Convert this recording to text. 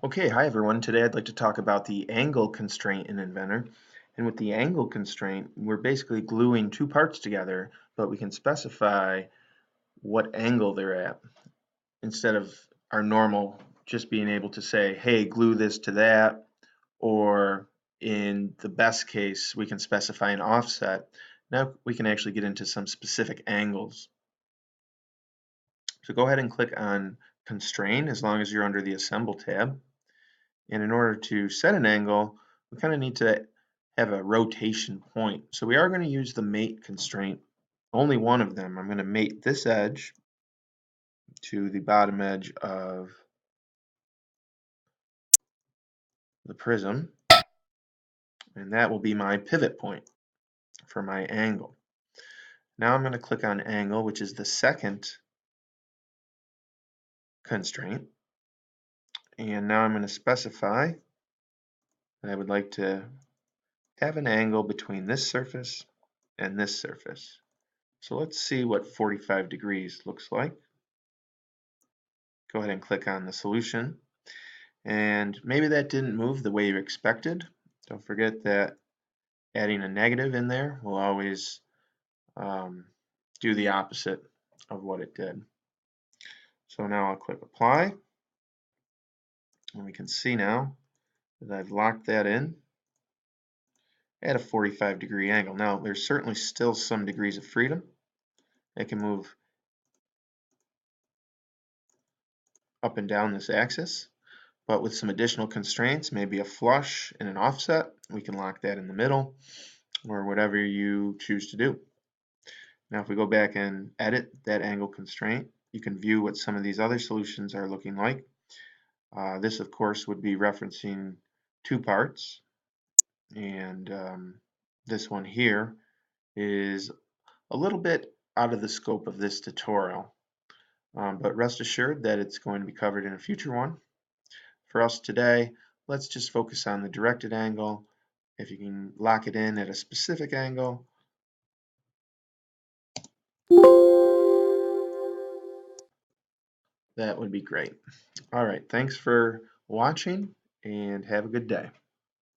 Okay, hi everyone. Today I'd like to talk about the angle constraint in Inventor. And with the angle constraint, we're basically gluing two parts together, but we can specify what angle they're at instead of our normal just being able to say, hey, glue this to that, or in the best case, we can specify an offset. Now we can actually get into some specific angles. So go ahead and click on Constrain as long as you're under the Assemble tab. And in order to set an angle, we kind of need to have a rotation point. So we are going to use the mate constraint, only one of them. I'm going to mate this edge to the bottom edge of the prism, and that will be my pivot point for my angle. Now I'm going to click on angle, which is the second constraint, and now I'm going to specify that I would like to have an angle between this surface and this surface. So let's see what 45 degrees looks like. Go ahead and click on the solution. And maybe that didn't move the way you expected. Don't forget that adding a negative in there will always do the opposite of what it did. So now I'll click apply. And we can see now that I've locked that in at a 45-degree angle. Now there's certainly still some degrees of freedom. It can move up and down this axis. But with some additional constraints, maybe a flush and an offset, we can lock that in the middle, or whatever you choose to do. Now if we go back and edit that angle constraint, you can view what some of these other solutions are looking like. This of course would be referencing two parts, and this one here is a little bit out of the scope of this tutorial, but rest assured that it's going to be covered in a future one. For us today, let's just focus on the directed angle. If you can lock it in at a specific angle, that would be great. All right, thanks for watching and have a good day.